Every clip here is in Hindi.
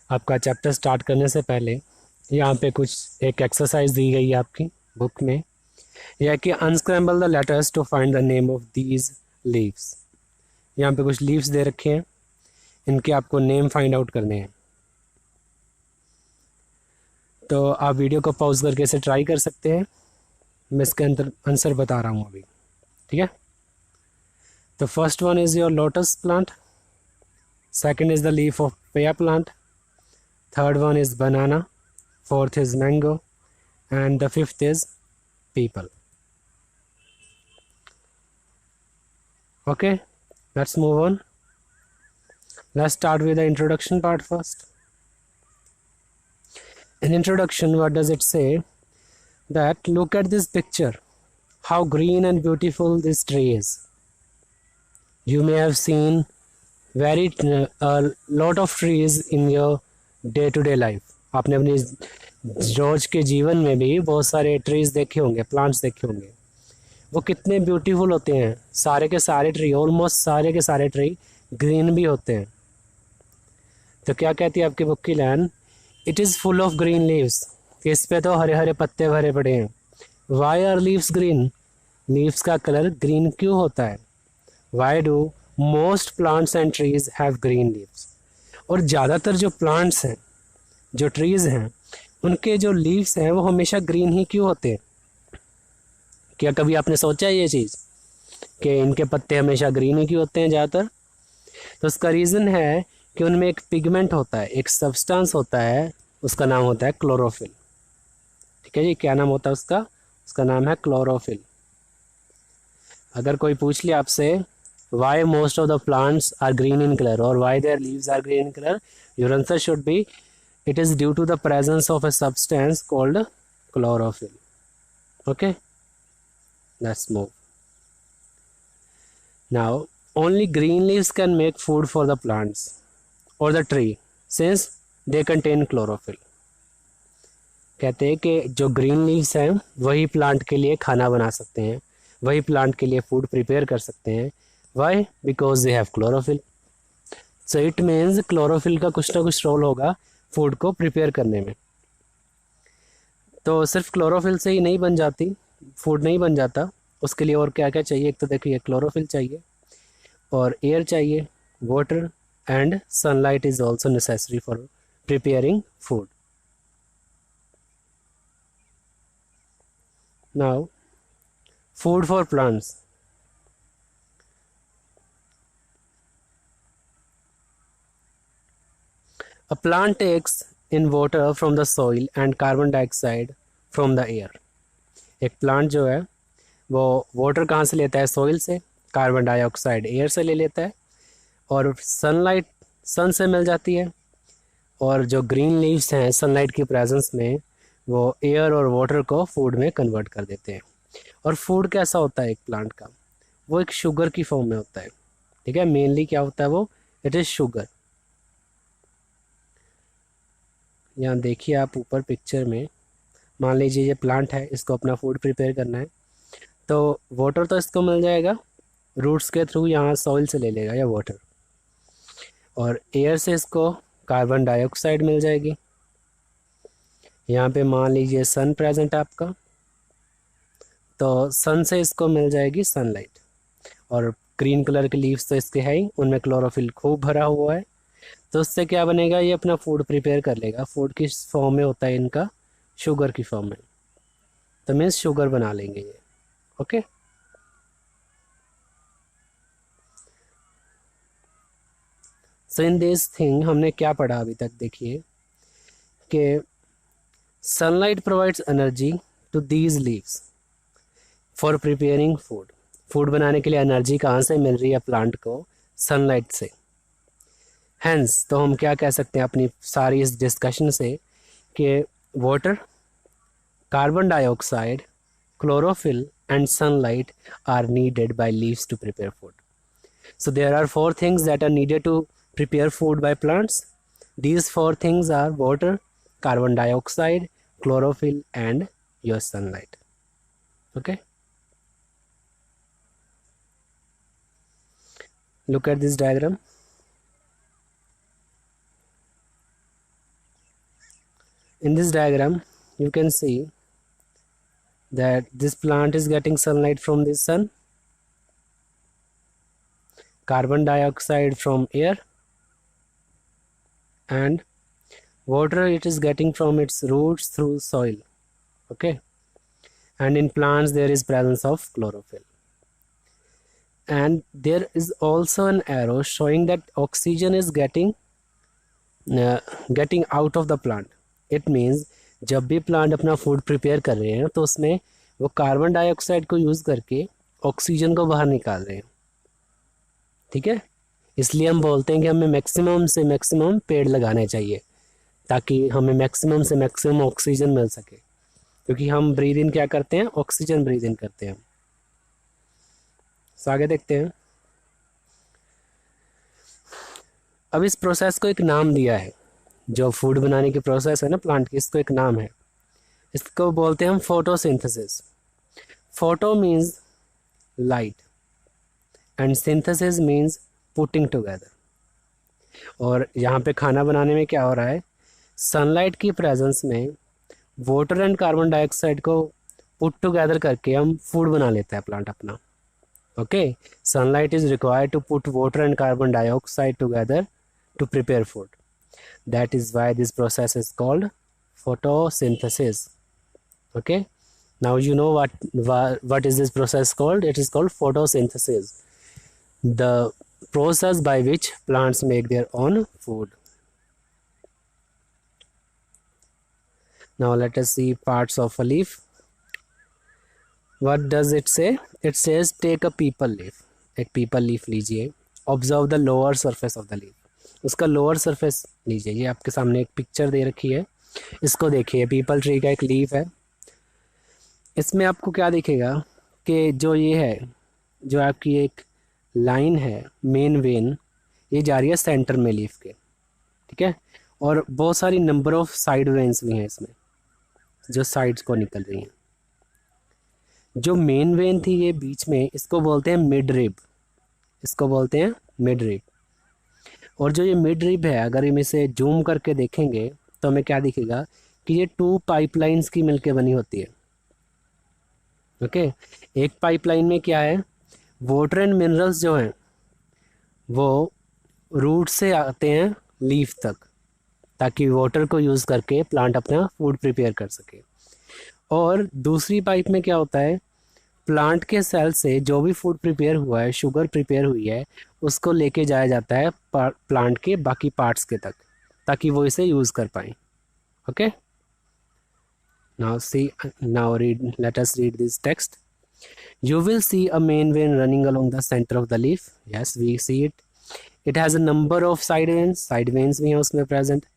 आपका चैप्टर स्टार्ट करने से पहले यहाँ पे कुछ एक एक्सरसाइज दी गई है आपकी बुक में। यह है कि unscramble the letters to find the name of these leaves. यहाँ पे कुछ लीव्स दे रखे हैं, इनके आपको नेम फाइंड आउट करने हैं। तो आप वीडियो को पॉज करके इसे ट्राई कर सकते हैं। मैं इसके अंदर आंसर बता रहा हूँ अभी। ठीक है। तो first one is your lotus plant, second is the leaf of पेया plant, third one is banana, fourth is mango, and the fifth is people. Okay, let's move on. Let's start with the introduction part first. In introduction, what does it say? That look at this picture, how green and beautiful this tree is. You may have seen a lot of trees in your day to day life. आपने अपनी रोज के जीवन में भी बहुत सारे ट्रीज देखे होंगे, प्लांट्स देखे होंगे। वो कितने ब्यूटीफुल होते हैं। सारे के सारे ट्री, ऑलमोस्ट सारे के सारे ट्री ग्रीन भी होते हैं। तो क्या कहती है आपकी बुक की line? It is full of green leaves. इस पे तो हरे हरे पत्ते भरे पड़े हैं। Why are leaves green? Leaves का कलर ग्रीन क्यों होता है? Why do most plants and trees have green leaves? और ज़्यादातर जो प्लांट्स हैं, जो ट्रीज हैं, उनके जो लीव्स हैं वो हमेशा ग्रीन ही क्यों होते हैं? क्या कभी आपने सोचा है ये चीज़ कि इनके पत्ते हमेशा ग्रीन ही क्यों होते हैं ज़्यादातर? तो उसका रीज़न है कि उनमें एक पिगमेंट होता है, एक सब्सटेंस होता है, उसका नाम होता है क्लोरोफिल। ठीक है जी, क्या नाम होता है उसका? उसका नाम है क्लोरोफिल। अगर कोई पूछ लिया आपसे why most of the plants are green in colour और why their leaves are green in colour, your answer should be it is due to the presence of a substance called chlorophyll. Okay, let's move now. only green leaves can make food for the plants or the tree since they contain chlorophyll. कहते हैं कि जो ग्रीन लीव्स हैं वही प्लांट के लिए खाना बना सकते हैं, वही प्लांट के लिए फूड प्रिपेयर कर सकते हैं। Why? Because they have chlorophyll. So it means chlorophyll का कुछ ना कुछ रोल होगा फूड को प्रिपेयर करने में। तो सिर्फ क्लोरोफिल से ही नहीं बन जाती, फूड नहीं बन जाता। उसके लिए और क्या क्या चाहिए? एक तो देखिए क्लोरोफिल चाहिए और एयर चाहिए, water and sunlight is also necessary for preparing food. Now food for plants. A plant takes in water from the soil and carbon dioxide from the air. एक प्लांट जो है वो वाटर कहाँ से लेता है? सॉइल से। कार्बन डाइऑक्साइड एयर से ले लेता है और सनलाइट सन से मिल जाती है। और जो ग्रीन लीव्स हैं सनलाइट की प्रेजेंस में वो एयर और वाटर को फूड में कन्वर्ट कर देते हैं। और फूड कैसा होता है एक प्लांट का? वो एक शुगर की फॉर्म में होता है। ठीक है, मेनली क्या होता है वो? It is sugar. यहाँ देखिए आप ऊपर पिक्चर में, मान लीजिए ये प्लांट है, इसको अपना फूड प्रिपेयर करना है। तो वाटर तो इसको मिल जाएगा रूट्स के थ्रू, यहाँ सॉइल से ले लेगा या वाटर। और एयर से इसको कार्बन डाइऑक्साइड मिल जाएगी। यहाँ पे मान लीजिए सन प्रेजेंट है आपका, तो सन से इसको मिल जाएगी सनलाइट। और ग्रीन कलर के लीव्स तो इसके है ही, उनमें क्लोरोफिल खूब भरा हुआ है। तो उससे क्या बनेगा? ये अपना फूड प्रिपेयर कर लेगा। फूड किस फॉर्म में होता है इनका? शुगर की फॉर्म में। तो मीन्स शुगर बना लेंगे ये। Okay, so in this thing हमने क्या पढ़ा अभी तक? देखिए कि sunlight provides energy to these leaves for preparing food. Food बनाने के लिए एनर्जी कहाँ से मिल रही है प्लांट को? सनलाइट से। हैंस तो हम क्या कह सकते हैं अपनी सारी इस डिस्कशन से कि water, carbon dioxide, chlorophyll and sunlight are needed by leaves to prepare food. So there are four things that are needed to prepare food by plants. These four things are water, carbon dioxide, chlorophyll and your sunlight. Okay, look at this diagram. In this diagram you can see that this plant is getting sunlight from the sun, carbon dioxide from air, and water it is getting from its roots through soil. Okay, and in plants there is presence of chlorophyll, and there is also an arrow showing that oxygen is getting out of the plant. It means जब भी प्लांट अपना फूड प्रिपेयर कर रहे हैं तो उसमें वो कार्बन डाइऑक्साइड को यूज़ करके ऑक्सीजन को बाहर निकाल रहे हैं. ठीक है, इसलिए हम बोलते हैं कि हमें मैक्सिमम से मैक्सिमम पेड़ लगाने चाहिए ताकि हमें मैक्सिमम से मैक्सिमम ऑक्सीजन मिल सके, क्योंकि हम ब्रीद इन क्या करते हैं, ऑक्सीजन ब्रीद इन करते हैं. तो आगे देखते हैं. अब इस प्रोसेस को एक नाम दिया है, जो फूड बनाने की प्रोसेस है ना प्लांट की, इसको एक नाम है. इसको बोलते हैं हम photosynthesis. Photo means light and synthesis means putting together. और यहाँ पे खाना बनाने में क्या हो रहा है, सनलाइट की प्रेजेंस में वाटर एंड कार्बन डाइऑक्साइड को पुट टुगेदर करके हम फूड बना लेता है प्लांट अपना. Okay, sunlight is required to put water and carbon dioxide together to prepare food. That is why this process is called photosynthesis. Okay, now you know what is this process called. It is called photosynthesis, the process by which plants make their own food. Now let us see parts of a leaf. What does it say? It says take a people leaf. एक people leaf लीजिए. Observe the lower surface of the leaf. उसका लोअर सरफेस लीजिए. ये आपके सामने एक पिक्चर दे रखी है, इसको देखिए. पीपल ट्री का एक लीफ है. इसमें आपको क्या दिखेगा कि जो ये है, जो आपकी एक लाइन है मेन वेन, ये जा रही है सेंटर में लीफ के. ठीक है, और बहुत सारी नंबर ऑफ साइड वेन्स भी हैं इसमें जो साइड्स को निकल रही हैं. जो मेन वेन थी ये बीच में, इसको बोलते हैं मिड रिब. इसको बोलते हैं मिड रिब. और जो ये मिड रिब है, अगर हम इसे जूम करके देखेंगे तो हमें क्या दिखेगा कि ये 2 पाइपलाइंस की मिलके बनी होती है. ओके, एक पाइपलाइन में क्या है, वाटर एंड मिनरल्स जो हैं वो रूट से आते हैं लीफ तक, ताकि वाटर को यूज़ करके प्लांट अपना फूड प्रिपेयर कर सके. और दूसरी पाइप में क्या होता है, प्लांट के सेल से जो भी फूड प्रिपेयर हुआ है, शुगर प्रिपेयर हुई है, उसको लेके जाया जाता है प्लांट के बाकी पार्ट्स के तक, ताकि वो इसे यूज़ कर पाएँ. Okay, now let us read this text. You will see a main vein running along the center of the leaf. Yes, we see it. It has a number of side veins. Side veins भी हैं उसमें present.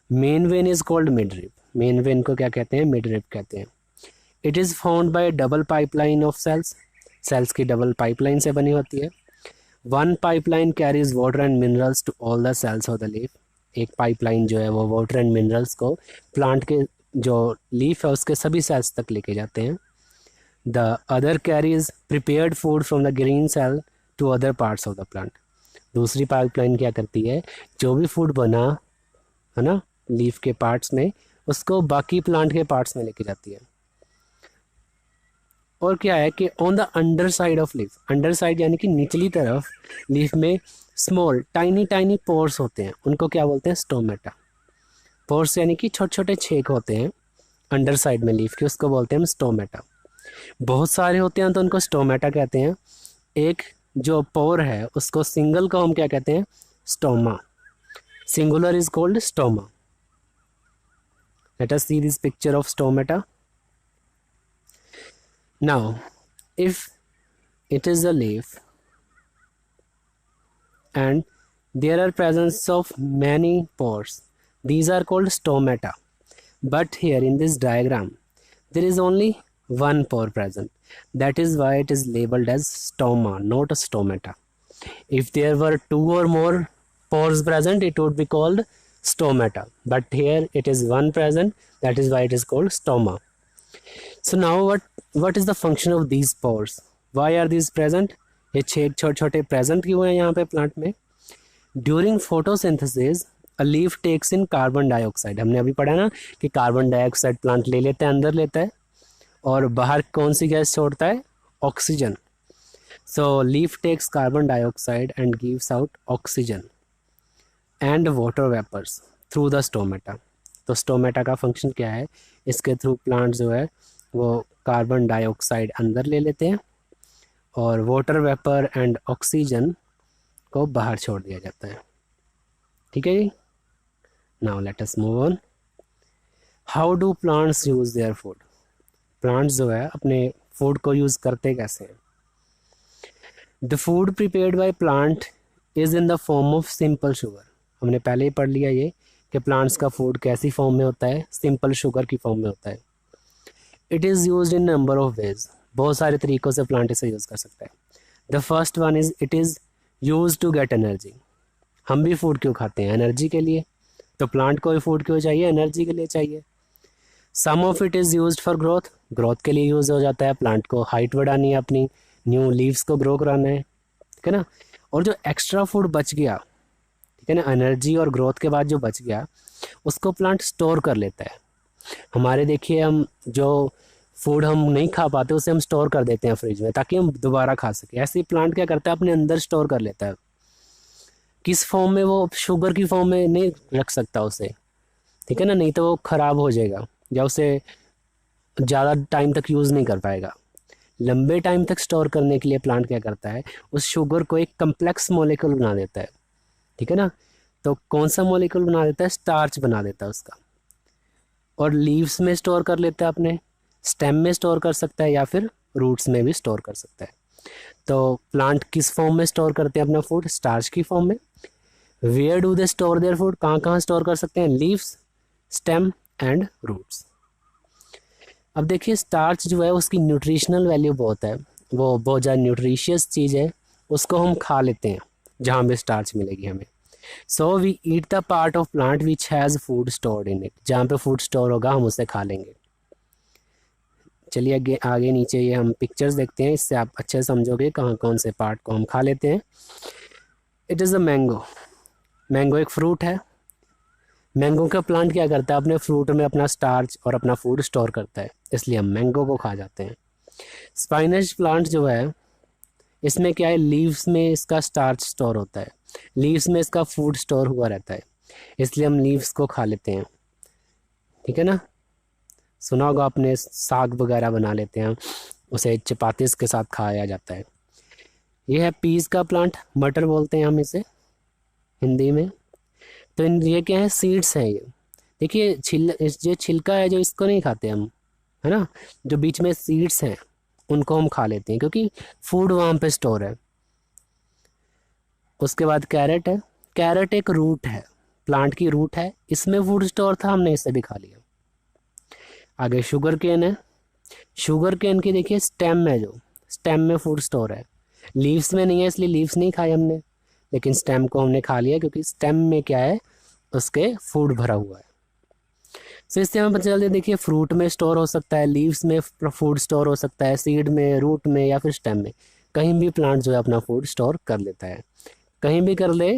Main vein is called midrib. Main vein को क्या कहते हैं, midrib कहते हैं. It is formed by a double pipeline of cells. Cells की double pipeline से बनी होती है. One pipeline carries water and minerals to all the cells of the leaf. एक pipeline जो है वो water and minerals को plant के जो leaf है उसके सभी cells तक लेके जाते हैं. The other carries prepared food from the green cell to other parts of the plant. दूसरी pipeline क्या करती है, जो भी food बना है ना leaf के parts में, उसको बाकी plant के parts में लेके जाती है. और क्या है कि on the under side of leaf, under side यानी कि निचली तरफ लीफ में स्मॉल टाइनी पोर्स होते हैं, उनको क्या बोलते हैं, स्टोमेटा. पोर्स यानी कि छोटे छोटे छेद होते हैं अंडर साइड में लीफ के, उसको बोलते हैं स्टोमेटा. बहुत सारे होते हैं तो उनको स्टोमेटा कहते हैं. एक जो पोर है उसको सिंगल को हम क्या कहते हैं, stoma. Singular is called stoma. Let us see this picture of stomata. Now, if it is a leaf and there are presence of many pores, these are called stomata. But here in this diagram, there is only one pore present. That is why it is labeled as stoma, not a stomata. If there were 2 or more pores present, it would be called stomata. But here it is one present. That is why it is called stoma. So now what is the function of these pores? Why are these present? ये छेद छोटे छोटे प्रेजेंट क्यों हैं यहाँ पे प्लांट में? During photosynthesis a leaf takes in carbon dioxide, हमने अभी पढ़ा ना कि कार्बन डाइऑक्साइड प्लांट ले लेता है, अंदर लेता है, और बाहर कौन सी गैस छोड़ता है, oxygen. So leaf takes carbon dioxide and gives out oxygen and water vapours through the stomata. तो स्टोमेटा का फंक्शन क्या है, इसके थ्रू प्लांट जो है वो कार्बन डाइऑक्साइड अंदर ले लेते हैं और वाटर वेपर एंड ऑक्सीजन को बाहर छोड़ दिया जाता है. ठीक है जी. Now let us move on. How do plants use their food. Plants जो है अपने फूड को यूज़ करते कैसे हैं. The food prepared by plant is in the form of simple sugar. हमने पहले ही पढ़ लिया ये कि प्लांट्स का फूड कैसी फॉर्म में होता है, सिंपल शुगर की फॉर्म में होता है. It is use in number of ways. बहुत सारे तरीक़ों से प्लांट इसे यूज़ कर सकता है. The first one is it is use to get energy. हम भी फूड क्यों खाते हैं, एनर्जी के लिए. तो प्लांट को भी फूड क्यों चाहिए, एनर्जी के लिए चाहिए. Some of it is use for growth. Growth के लिए यूज़ हो जाता है, प्लांट को हाइट बढ़ानी है, अपनी न्यू लीव्स को ग्रो कराना है. ठीक है ना. और जो एक्स्ट्रा फूड बच गया, ठीक है ना, एनर्जी और ग्रोथ के बाद जो बच गया उसको प्लांट स्टोर कर लेता है. हमारे देखिए हम जो फूड हम नहीं खा पाते उसे हम स्टोर कर देते हैं फ्रिज में ताकि हम दोबारा खा सकें. ऐसे ही प्लांट क्या करता है, अपने अंदर स्टोर कर लेता है. किस फॉर्म में, वो शुगर की फॉर्म में नहीं रख सकता उसे. ठीक है ना, नहीं तो वो ख़राब हो जाएगा या उसे ज़्यादा टाइम तक यूज़ नहीं कर पाएगा. लंबे टाइम तक स्टोर करने के लिए प्लांट क्या करता है, उस शुगर को एक कम्प्लेक्स मॉलिक्यूल बना देता है. ठीक है ना. तो कौन सा मॉलिक्यूल बना देता है, स्टार्च बना देता है उसका. और लीव्स में स्टोर कर लेता है, अपने स्टेम में स्टोर कर सकता है या फिर रूट्स में भी स्टोर कर सकता है. तो प्लांट किस फॉर्म में स्टोर करते हैं अपना फूड, स्टार्च की फॉर्म में. Where do they store their food, कहाँ कहाँ स्टोर कर सकते हैं, लीव्स, स्टेम एंड रूट्स. अब देखिए स्टार्च जो है उसकी न्यूट्रिशनल वैल्यू बहुत है, वो बहुत ज़्यादा न्यूट्रिशियस चीज़ है, उसको हम खा लेते हैं जहाँ भी स्टार्च मिलेगी हमें. So we eat the part of plant which has food stored in it. जहाँ पे फूड स्टोर होगा हम उसे खा लेंगे. चलिए आगे आगे नीचे ये हम पिक्चर्स देखते हैं, इससे आप अच्छे समझोगे कहाँ कौन से पार्ट को हम खा लेते हैं. It is a mango. Mango एक फ्रूट है. मैंगो का प्लांट क्या करता है, अपने फ्रूट में अपना स्टार्च और अपना फूड स्टोर करता है, इसलिए हम मैंगो को खा जाते हैं. स्पाइनच प्लांट जो है इसमें क्या है, लीव्स में इसका स्टार्च स्टोर होता है, लीव्स में इसका फूड स्टोर हुआ रहता है, इसलिए हम लीव्स को खा लेते हैं. ठीक है ना. सुना होगा आपने, साग वगैरह बना लेते हैं, उसे चपातीस के साथ खाया जाता है. यह है पीस का प्लांट, मटर बोलते हैं हम इसे हिंदी में. तो ये क्या है, सीड्स हैं ये. देखिए ये छिलका है जो, इसको नहीं खाते हम, है ना. जो बीच में सीड्स हैं उनको हम खा लेते हैं क्योंकि फूड वहाँ पे स्टोर है. उसके बाद कैरेट है. कैरेट एक रूट है, प्लांट की रूट है, इसमें फूड स्टोर था, हमने इसे भी खा लिया. आगे शुगर केन है. शुगर केन की देखिए स्टेम है, जो स्टेम में फूड स्टोर है, लीव्स में नहीं है, इसलिए लीव्स नहीं खाए हमने, लेकिन स्टेम को हमने खा लिया क्योंकि स्टेम में क्या है, उसके फूड भरा हुआ है. सो इससे हमें पता चलता है, देखिए फ्रूट में स्टोर हो सकता है, लीव्स में फूड स्टोर हो सकता है, सीड में, रूट में या फिर स्टेम में. कहीं भी प्लांट जो है अपना फूड स्टोर कर लेता है, कहीं भी कर ले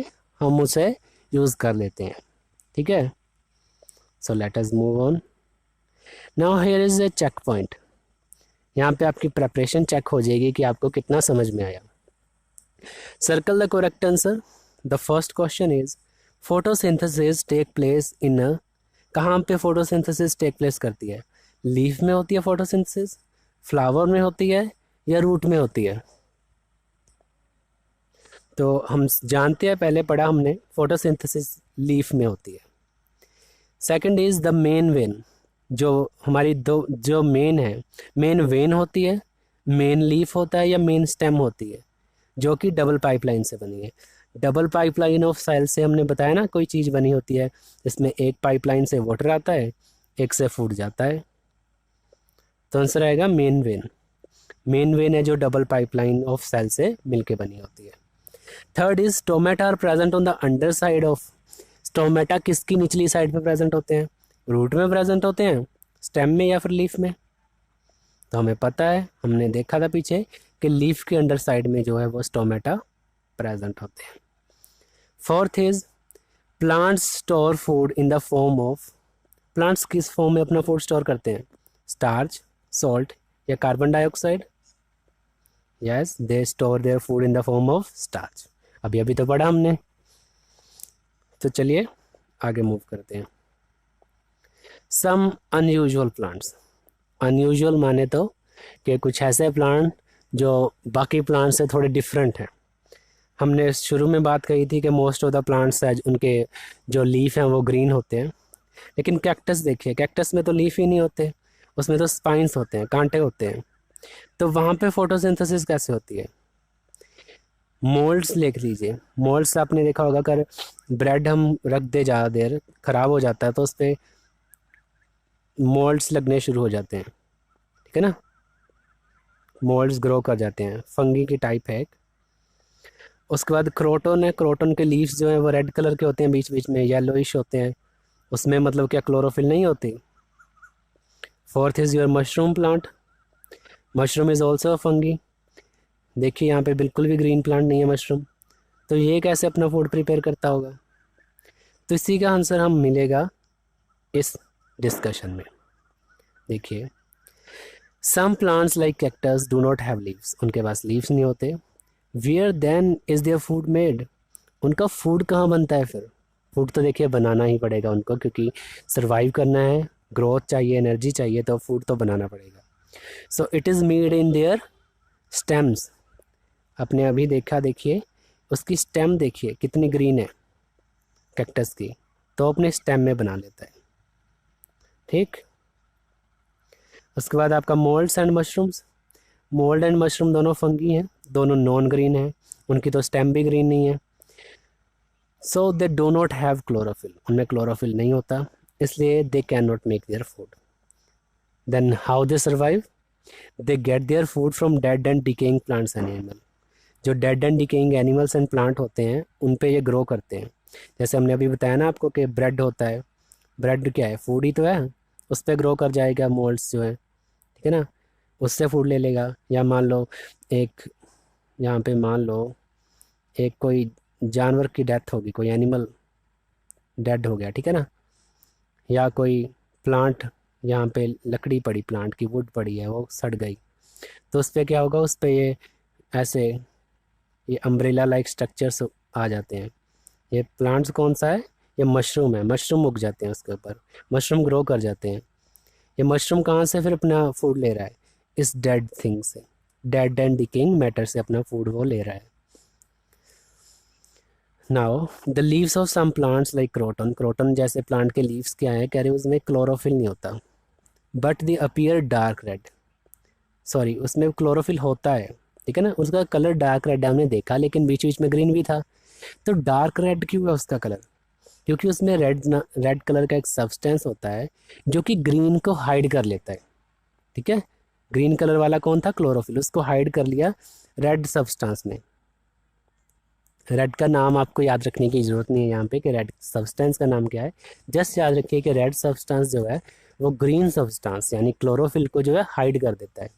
हम उसे यूज़ कर लेते हैं. ठीक है. So let us move on. Now here is a check point. यहाँ पे आपकी प्रेपरेशन चेक हो जाएगी कि आपको कितना समझ में आया. Circle the correct answer. The first question is photosynthesis take place in a. कहाँ पे फोटोसिंथेसिस टेक प्लेस करती है, लीफ में होती है फोटोसिंथेसिस, फ्लावर में होती है या रूट में होती है. तो हम जानते हैं, पहले पढ़ा हमने, फोटोसिंथेसिस लीफ में होती है. Second is the main vein. जो हमारी दो जो मेन है, मेन वेन होती है, मेन लीफ होता है या मेन स्टेम होती है, जो कि डबल पाइपलाइन से बनी है. डबल पाइपलाइन ऑफ सेल से हमने बताया ना, कोई चीज़ बनी होती है जिसमें एक पाइपलाइन से वाटर आता है, एक से फूड जाता है. तो आंसर आएगा मेन वेन. मेन वेन है जो डबल पाइपलाइन ऑफ सेल से मिलके बनी होती है. Third is stomata are present on the under side of. Stomata किसकी निचली साइड पे प्रेजेंट होते हैं, रूट में प्रेजेंट होते हैं, स्टेम में या फिर लीफ में. तो हमें पता है, हमने देखा था पीछे कि लीफ के अंडर साइड में जो है वो स्टोमेटा प्रेजेंट होते हैं. Fourth is plants store food in the form of, plants किस फॉर्म में अपना फूड स्टोर करते हैं? स्टार्च, सॉल्ट या carbon dioxide? Yes, they store their food in the form of starch. अभी अभी तो पढ़ा हमने। तो चलिए आगे मूव करते हैं। सम अनयूजुअल प्लांट्स, अनयूजुअल माने तो कि कुछ ऐसे प्लांट जो बाकी प्लांट से थोड़े डिफरेंट हैं। हमने शुरू में बात कही थी कि मोस्ट ऑफ द प्लांट्स है उनके जो लीफ हैं वो ग्रीन होते हैं, लेकिन कैक्टस देखिए, कैक्टस में तो लीफ ही नहीं होते, उसमें तो स्पाइंस होते हैं, कांटे होते हैं। तो वहाँ पे फोटोसिंथेसिस कैसे होती है? मोल्ड्स लिख लीजिए। मोल्ड्स आपने देखा होगा, अगर ब्रेड हम रख दे ज़्यादा देर ख़राब हो जाता है तो उस पर मोल्ड्स लगने शुरू हो जाते हैं, ठीक है ना, मोल्ड्स ग्रो कर जाते हैं, फंगी की टाइप है एक। उसके बाद क्रोटन है, क्रोटन के लीव्स जो हैं वो रेड कलर के होते हैं, बीच बीच में येलोइश होते हैं, उसमें मतलब क्या क्लोरोफिल नहीं होती। Fourth is your mushroom plant, mushroom is also a fungi. देखिए यहाँ पे बिल्कुल भी ग्रीन प्लांट नहीं है मशरूम, तो ये कैसे अपना फूड प्रिपेयर करता होगा? तो इसी का आंसर हम मिलेगा इस डिस्कशन में। देखिए, some plants like cactus do not have leaves, उनके पास लीव्स नहीं होते। Where then is their food made, उनका फूड कहाँ बनता है फिर? फूड तो देखिए बनाना ही पड़ेगा उनको, क्योंकि सर्वाइव करना है, ग्रोथ चाहिए, एनर्जी चाहिए, तो फूड तो बनाना पड़ेगा। So it is made in their stems. आपने अभी देखा, देखिए उसकी स्टेम देखिए कितनी ग्रीन है कैक्टस की, तो अपने स्टेम में बना लेता है, ठीक। उसके बाद आपका moulds and mushrooms, mould and mushroom दोनों फंगी हैं, दोनों नॉन ग्रीन हैं, उनकी तो स्टेम भी ग्रीन नहीं है। So they do not have chlorophyll, उनमें क्लोरोफिल नहीं होता, इसलिए they can not make their food. Then how they survive? They get their food from dead and decaying plants and animal. जो dead and decaying animals and plant होते हैं उन पे ये ग्रो करते हैं। जैसे हमने अभी बताया ना आपको कि ब्रेड होता है, ब्रेड क्या है? फूड ही तो है, उस पर ग्रो कर जाएगा मोल्ड्स जो है, ठीक है ना, उससे फूड ले लेगा। या मान लो एक, यहाँ पे मान लो एक कोई जानवर की डेथ होगी, कोई एनिमल डेड हो गया, ठीक है ना, या कोई प्लांट, यहाँ पे लकड़ी पड़ी, प्लांट की वुड पड़ी है, वो सड़ गई, तो उस पर क्या होगा? उस पर ये ऐसे ये अम्ब्रेला लाइक स्ट्रक्चर्स आ जाते हैं। ये प्लांट्स कौन सा है? ये मशरूम है, मशरूम उग जाते हैं उसके ऊपर, मशरूम ग्रो कर जाते हैं। ये मशरूम कहाँ से फिर अपना फूड ले रहा है? इस डेड थिंग से, डेड एंड डिकेइंग मैटर से अपना फूड वो ले रहा है। Now the leaves of some plants like croton, croton जैसे प्लांट के लीव्स क्या है? कह रहे हैं उसमें क्लोरोफिल नहीं होता, but they appear dark red. Sorry, उसमें क्लोरोफिल होता है, ठीक है ना, उसका कलर डार्क रेड हमने देखा, लेकिन बीच बीच में ग्रीन भी था। तो डार्क रेड क्यों है उसका कलर? क्योंकि उसमें रेड कलर का एक सब्सटेंस होता है जो कि ग्रीन को हाइड कर लेता है, ठीक है। ग्रीन कलर वाला कौन था? क्लोरोफिल, उसको हाइड कर लिया रेड सब्सटेंस ने। रेड का नाम आपको याद रखने की ज़रूरत नहीं है यहाँ पे कि रेड सब्सटेंस का नाम क्या है, जस्ट याद रखिए कि रेड सब्सटेंस जो है वो ग्रीन सब्सटेंस यानी क्लोरोफिल को जो है हाइड कर देता है।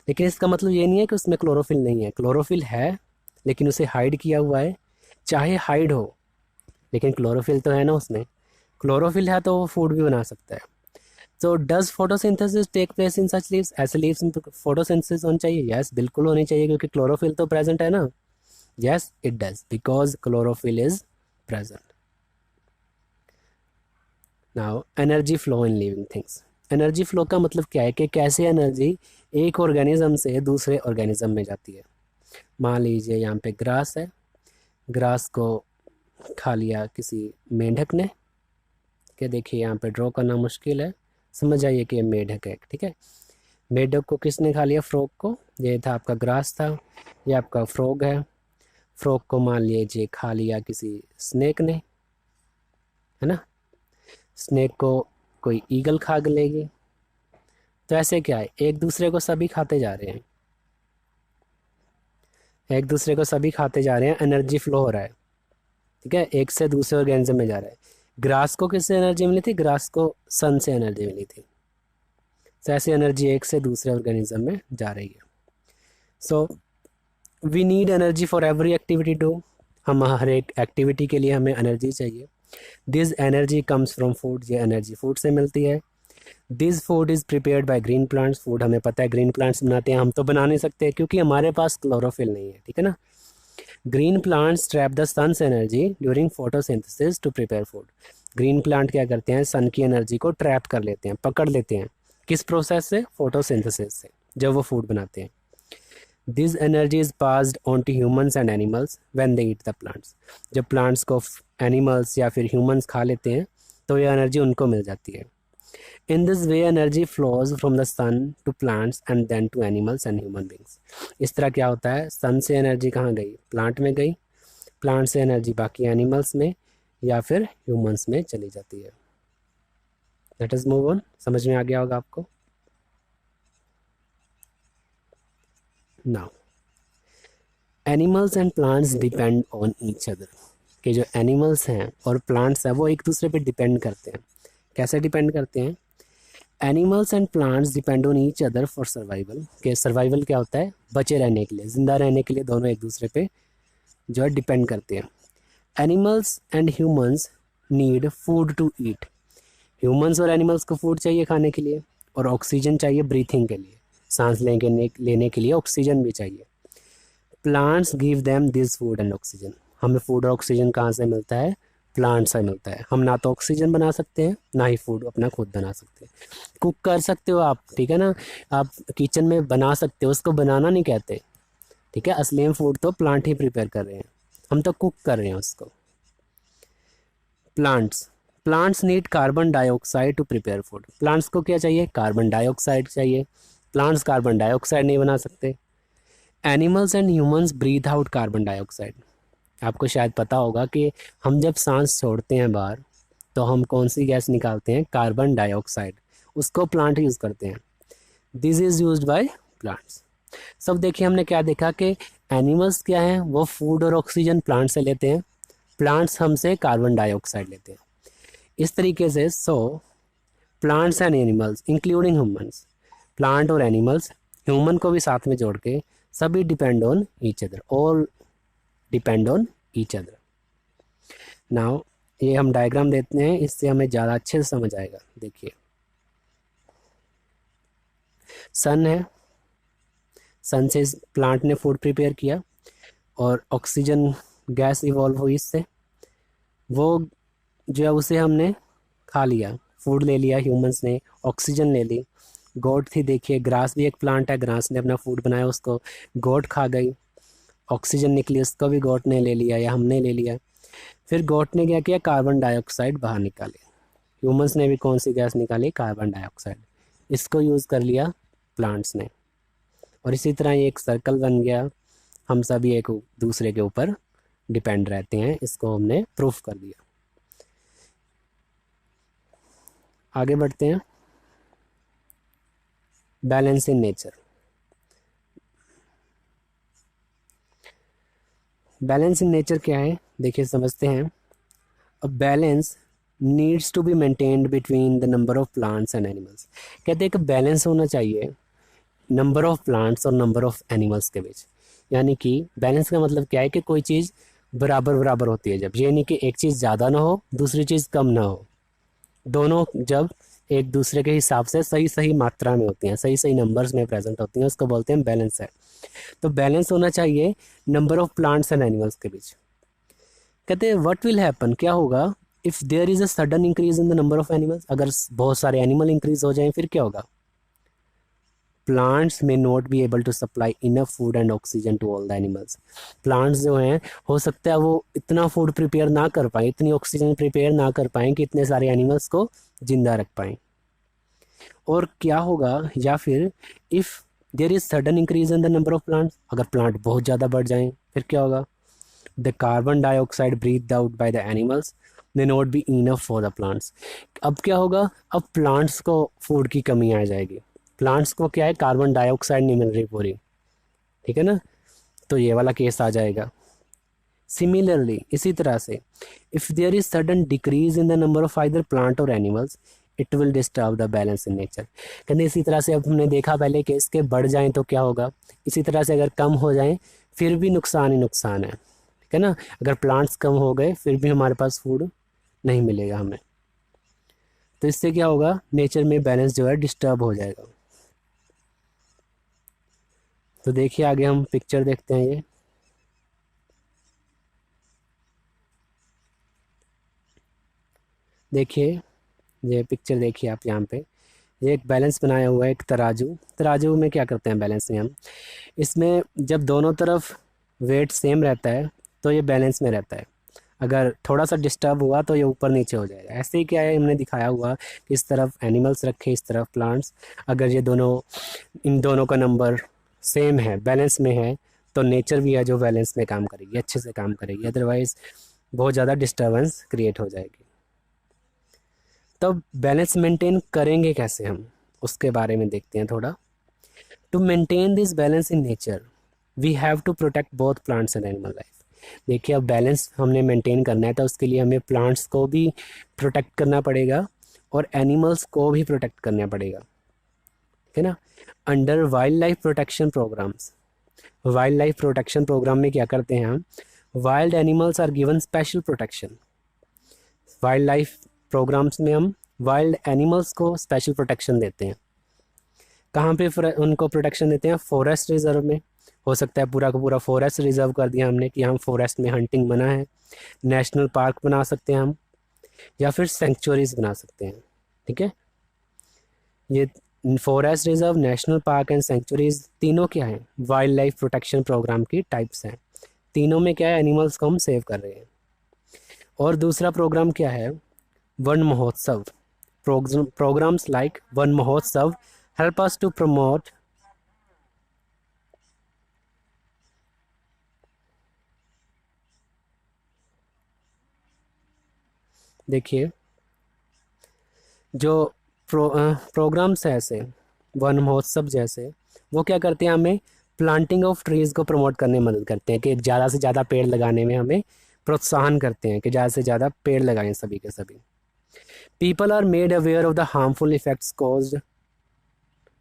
लेकिन इसका मतलब ये नहीं है कि उसमें क्लोरोफिल नहीं है, क्लोरोफिल है, लेकिन उसे हाइड किया हुआ है। चाहे हाइड हो, लेकिन क्लोरोफिल तो है ना उसमें, क्लोरोफिल है तो वो फूड भी बना सकता है। तो does photosynthesis take place in such leaves? ऐसे लीव्स में फोटोसिंथेसिस होनी चाहिए? यस, बिल्कुल होनी चाहिए, क्योंकि क्लोरोफिल तो प्रेजेंट है ना। Yes it does, because chlorophyll is present. Now energy flow in living things, energy flow का मतलब क्या है कि कैसे एनर्जी एक ऑर्गेनिज्म से दूसरे ऑर्गेनिज्म में जाती है। मान लीजिए यहाँ पे ग्रास है, ग्रास को खा लिया किसी मेंढक ने, कि देखिए यहाँ पे ड्रॉ करना मुश्किल है, समझ जाइए कि ये मेंढक है, ठीक है। मेंढक को किसने खा लिया? फ्रॉग को। ये था आपका ग्रास था, ये आपका फ्रॉग है। फ्रॉग को मान लीजिए खा लिया किसी स्नेक ने, है ना, स्नेक को कोई ईगल खा लेगी। तो ऐसे क्या है, एक दूसरे को सभी खाते जा रहे हैं, एक दूसरे को सभी खाते जा रहे हैं, एनर्जी फ्लो हो रहा है, ठीक है, एक से दूसरे ऑर्गेनिज्म में जा रहा है। ग्रास को किससे एनर्जी मिली थी? ग्रास को सन से एनर्जी मिली थी। तो ऐसी एनर्जी एक से दूसरे ऑर्गेनिज्म में जा रही है। So we need energy for every activity too, हम हर एक एक्टिविटी के लिए हमें एनर्जी चाहिए। This energy comes from food, ये एनर्जी फूड से मिलती है। This food is prepared by green plants, food हमें पता है ग्रीन प्लांट्स बनाते हैं, हम तो बना नहीं सकते क्योंकि हमारे पास क्लोरोफिल नहीं है, ठीक है ना। Green plants trap the sun's energy during photosynthesis to prepare food. Green plant क्या करते हैं, सन की एनर्जी को ट्रैप कर लेते हैं, पकड़ लेते हैं। किस प्रोसेस से, फोटोसिंथेसिस से, जब वो फूड बनाते हैं। This energy is passed on to humans and animals when they eat the plants. जब प्लांट्स को एनिमल्स या फिर ह्यूमंस खा लेते हैं तो ये एनर्जी उनको मिल जाती है। In this way energy flows from the sun to plants and then to animals and human beings. इस तरह क्या होता है, सन से एनर्जी कहाँ गई, प्लांट में गई, प्लांट से एनर्जी बाकी एनिमल्स में या फिर ह्यूमंस में चली जाती है। Late us move on. समझ में आ गया होगा आपको। Now animals and plants depend on each other, कि जो एनिमल्स हैं और प्लांट्स हैं वो एक दूसरे पे डिपेंड करते हैं। कैसे डिपेंड करते हैं, animals and plants depend on each other for survival. के सर्वाइवल क्या होता है, बचे रहने के लिए, ज़िंदा रहने के लिए दोनों एक दूसरे पे जो है डिपेंड करते हैं। Animals and humans need food to eat. Humans और एनिमल्स को फूड चाहिए खाने के लिए और ऑक्सीजन चाहिए ब्रीथिंग के लिए, सांस लेने के लिए ऑक्सीजन भी चाहिए। Plants give them this food and oxygen. हमें फूड और ऑक्सीजन कहाँ से मिलता है, प्लांट से मिलता है। हम ना तो ऑक्सीजन बना सकते हैं ना ही फूड अपना खुद बना सकते हैं। कुक कर सकते हो आप, ठीक है ना, आप किचन में बना सकते हो, उसको बनाना नहीं कहते, ठीक है। असली में फूड तो प्लांट ही प्रिपेयर कर रहे हैं, हम तो कुक कर रहे हैं उसको। Plants need carbon dioxide to prepare food. Plants को क्या चाहिए, कार्बन डाइऑक्साइड चाहिए। प्लांट्स कार्बन डाइऑक्साइड नहीं बना सकते। Animals and humans breathe out carbon dioxide. आपको शायद पता होगा कि हम जब सांस छोड़ते हैं बाहर तो हम कौन सी गैस निकालते हैं, कार्बन डाइऑक्साइड। उसको प्लांट यूज़ करते हैं। This is used by plants. सब देखिए हमने क्या देखा कि एनिमल्स क्या हैं, वो फूड और ऑक्सीजन प्लांट से लेते हैं, प्लांट्स हमसे कार्बन डाइऑक्साइड लेते हैं। इस तरीके से plants and animals including humans, plant और एनिमल्स, ह्यूमन को भी साथ में जोड़ के सभी depend on each other, all depend on each other. Now ये हम डायग्राम देते हैं, इससे हमें ज़्यादा अच्छे से समझ आएगा। देखिए सन है, सन से प्लांट ने फूड प्रिपेयर किया और ऑक्सीजन गैस इवॉल्व हुई इससे, वो जो है उसे हमने खा लिया, फूड ले लिया, ह्यूमंस ने ऑक्सीजन ले ली। गोट थी, देखिए ग्रास भी एक प्लांट है, ग्रास ने अपना फूड बनाया, उसको गोट खा गई, ऑक्सीजन निकली, उसको भी गोट ने ले लिया या हमने ले लिया। फिर गोट ने क्या किया, कार्बन डाइऑक्साइड बाहर निकाले। ह्यूमंस ने भी कौन सी गैस निकाली, कार्बन डाइऑक्साइड, इसको यूज़ कर लिया प्लांट्स ने। और इसी तरह ये एक सर्कल बन गया, हम सभी एक दूसरे के ऊपर डिपेंड रहते हैं, इसको हमने प्रूफ कर दिया। आगे बढ़ते हैं। Balance in nature. Balance in nature क्या है, देखिए समझते हैं। A balance needs to be maintained between the number of plants and animals. कहते हैं कि बैलेंस होना चाहिए नंबर ऑफ प्लांट्स और नंबर ऑफ एनिमल्स के बीच। यानी कि बैलेंस का मतलब क्या है कि कोई चीज़ बराबर बराबर होती है, जब ये नहीं कि एक चीज़ ज़्यादा ना हो दूसरी चीज़ कम ना हो, दोनों जब एक दूसरे के हिसाब से सही सही मात्रा में होती हैं, सही सही नंबर्स में प्रेजेंट होती हैं, उसको बोलते हैं बैलेंस है। तो बैलेंस होना चाहिए number of plants and animals के बीच। कहते हैं व्हाट विल हैपन, क्या होगा, if there is a sudden increase in the number of animals. अगर बहुत सारे एनिमल इंक्रीज हो जाएं फिर क्या होगा, plants may not be able to supply enough food and oxygen to all the animals. Plants जो हैं हो सकता है वो इतना फूड प्रिपेयर ना कर पाएँ, इतनी ऑक्सीजन प्रिपेयर ना कर पाएँ कि इतने सारे एनिमल्स को जिंदा रख पाएँ। और क्या होगा, या फिर if there is sudden increase in the number of plants, अगर प्लांट बहुत ज़्यादा बढ़ जाएं फिर क्या होगा, the carbon dioxide breathe out by the animals may not be enough for the plants. अब क्या होगा, अब प्लांट्स को फूड की कमी आ जाएगी, प्लांट्स को क्या है, कार्बन डाइऑक्साइड नहीं मिल रही पूरी, ठीक है ना, तो ये वाला केस आ जाएगा। सिमिलरली इसी तरह से if there is sudden decrease in the number of either plant और animals it will disturb the balance in nature. कहते इसी तरह से अब हमने देखा पहले कि इसके बढ़ जाएं तो क्या होगा, इसी तरह से अगर कम हो जाएं फिर भी नुकसान ही नुकसान है, ठीक है ना। अगर प्लांट्स कम हो गए फिर भी हमारे पास फूड नहीं मिलेगा हमें, तो इससे क्या होगा, नेचर में बैलेंस जो है डिस्टर्ब हो जाएगा। तो देखिए आगे हम पिक्चर देखते हैं। ये देखिए, ये पिक्चर देखिए आप यहाँ पे, ये एक बैलेंस बनाया हुआ है, एक तराजू। तराजू में क्या करते हैं बैलेंस में हम, इसमें जब दोनों तरफ वेट सेम रहता है तो ये बैलेंस में रहता है। अगर थोड़ा सा डिस्टर्ब हुआ तो ये ऊपर नीचे हो जाएगा। ऐसे ही क्या है, हमने दिखाया हुआ कि इस तरफ एनिमल्स रखे, इस तरफ प्लांट्स। अगर ये दोनों, इन दोनों का नंबर सेम है, बैलेंस में है, तो नेचर भी है जो बैलेंस में काम करेगी, अच्छे से काम करेगी। अदरवाइज़ बहुत ज़्यादा डिस्टर्बेंस क्रिएट हो जाएगी। तो बैलेंस मेंटेन करेंगे कैसे हम, उसके बारे में देखते हैं थोड़ा। To maintain this balance in nature we have to protect both plants and animal life. देखिए, अब बैलेंस हमने मेंटेन करना है तो उसके लिए हमें प्लांट्स को भी प्रोटेक्ट करना पड़ेगा और एनिमल्स को भी प्रोटेक्ट करना पड़ेगा, है ना। Under wild life protection programmes, wild life protection programme में क्या करते हैं हम, wild animals are given special protection. Wild life programmes में हम वाइल्ड एनिमल्स को स्पेशल प्रोटेक्शन देते हैं। कहाँ पे उनको प्रोटेक्शन देते हैं, फॉरेस्ट रिजर्व में। हो सकता है पूरा का पूरा फॉरेस्ट रिजर्व कर दिया हमने कि हम फॉरेस्ट में हंटिंग मना है। नेशनल पार्क बना सकते हैं हम, या फिर सेंचुरीज बना सकते हैं, ठीक है। ये forest reserve, national park and sanctuaries तीनों क्या है, वाइल्ड लाइफ प्रोटेक्शन प्रोग्राम की टाइप्स हैं। तीनों में क्या है, एनिमल्स को हम सेव कर रहे हैं। और दूसरा प्रोग्राम क्या है, वन महोत्सव। Programs like Van Mahotsav help us to promote देखिए, जो प्रोग्राम्स है ऐसे वन महोत्सव जैसे, वो क्या करते हैं, हमें प्लांटिंग ऑफ ट्रीज़ को प्रमोट करने में मदद करते हैं कि ज़्यादा से ज़्यादा पेड़ लगाने में हमें प्रोत्साहन करते हैं कि ज़्यादा से ज़्यादा पेड़ लगाएं सभी के सभी। People are made aware of the harmful effects caused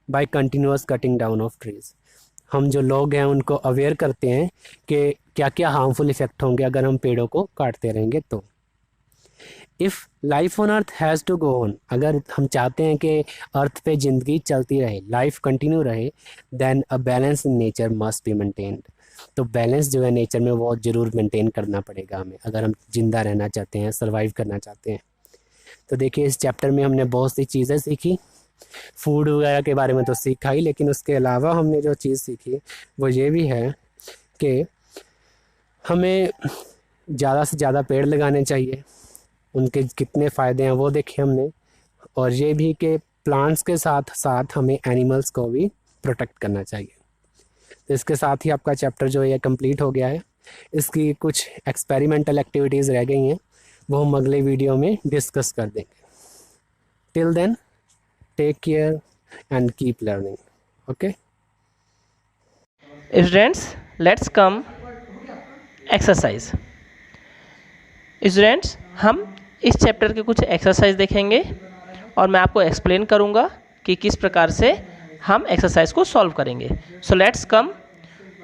by continuous cutting down of trees. हम जो लोग हैं उनको अवेयर करते हैं कि क्या क्या हार्मफुल इफ़ेक्ट होंगे अगर हम पेड़ों को काटते रहेंगे तो। If life on earth has to go on, अगर हम चाहते हैं कि अर्थ पे ज़िंदगी चलती रहे, लाइफ कंटिन्यू रहे, then a balance in nature must be maintained. तो बैलेंस जो है नेचर में वो ज़रूर मेंटेन करना पड़ेगा हमें, अगर हम ज़िंदा रहना चाहते हैं, सर्वाइव करना चाहते हैं। तो देखिए, इस चैप्टर में हमने बहुत सी चीज़ें सीखी। फूड वगैरह के बारे में तो सीखा ही, लेकिन उसके अलावा हमने जो चीज़ सीखी वो ये भी है कि हमें ज़्यादा से ज़्यादा पेड़ लगाने चाहिए, उनके कितने फ़ायदे हैं वो देखे हमने। और ये भी कि प्लांट्स के साथ साथ हमें एनिमल्स को भी प्रोटेक्ट करना चाहिए। तो इसके साथ ही आपका चैप्टर जो है कंप्लीट हो गया है। इसकी कुछ एक्सपेरिमेंटल एक्टिविटीज़ रह गई हैं, वो हम अगले वीडियो में डिस्कस कर देंगे। Till then, take care and keep learning. Okay students, let's come exercise. Students, हम इस चैप्टर के कुछ एक्सरसाइज देखेंगे और मैं आपको एक्सप्लेन करूंगा कि किस प्रकार से हम एक्सरसाइज को सॉल्व करेंगे। So let's come.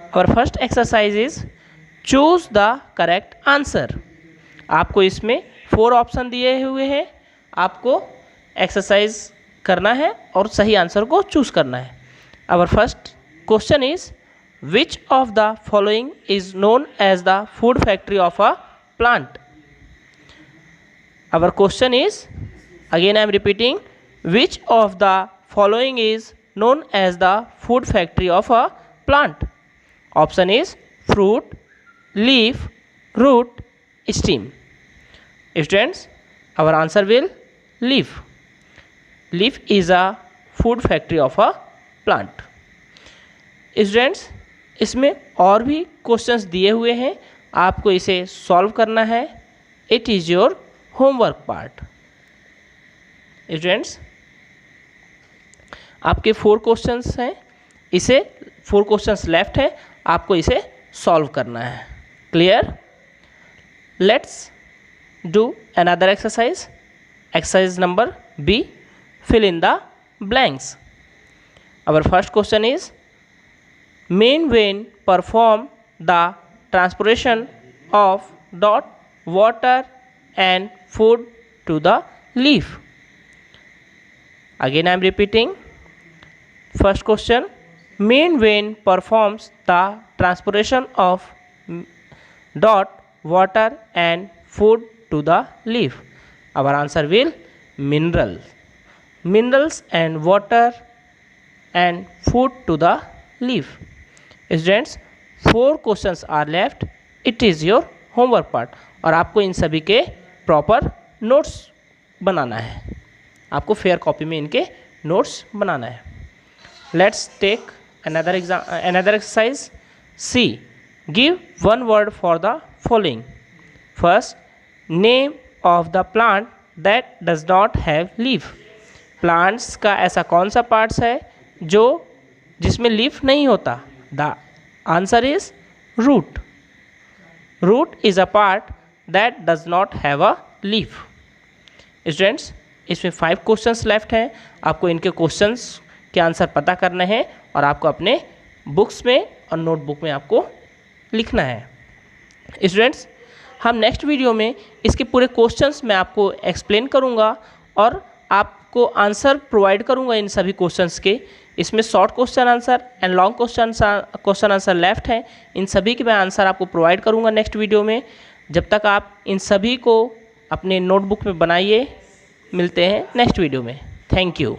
Our first exercise is choose the correct answer. आपको इसमें 4 ऑप्शन दिए हुए हैं, आपको एक्सरसाइज करना है और सही आंसर को चूज करना है। Our first question is which of the following is known as the food factory of a plant. Our question is, again I am repeating, which of the following is known as the food factory of a plant. Option is fruit, leaf, root, stem. Students, our answer will leaf. Leaf is a food factory of a plant. Students, इसमें और भी क्वेश्चंस दिए हुए हैं, आपको इसे सॉल्व करना है। It is your homework part. Students, आपके 4 क्वेश्चंस हैं, इसे 4 क्वेश्चंस लेफ्ट है, आपको इसे सॉल्व करना है। Clear? Let's do another exercise. Exercise number B, fill in the blanks. Our first question is main vein perform the transportation of dot water and food to the leaf. Again I am repeating. First question, main vein performs the transportation of dot water and food to the leaf. Our answer will minerals and water and food to the leaf. Students, 4 questions are left. It is your homework part और आपको इन सभी के प्रॉपर नोट्स बनाना है. आपको फेयर कॉपी में इनके नोट्स बनाना है. Let's take another exercise. C. Give one word for the following. First, name of the plant that does not have leaf. Plants का ऐसा कौन सा पार्ट्स है जो जिसमें लीफ नहीं होता? The answer is root. Root is a part that does not have a leaf. Students, इसमें 5 क्वेश्चंस लेफ्ट हैं. आपको इनके क्वेश्चंस के आंसर पता करने हैं और आपको अपने बुक्स में और नोटबुक में आपको लिखना है. स्टूडेंट्स, हम नेक्स्ट वीडियो में इसके पूरे क्वेश्चंस मैं आपको एक्सप्लेन करूंगा और आपको आंसर प्रोवाइड करूंगा इन सभी क्वेश्चंस के. इसमें short question answer and long question answer left हैं. इन सभी के मैं आंसर आपको प्रोवाइड करूंगा नेक्स्ट वीडियो में. जब तक आप इन सभी को अपने नोटबुक में बनाइए. मिलते हैं नेक्स्ट वीडियो में. Thank you.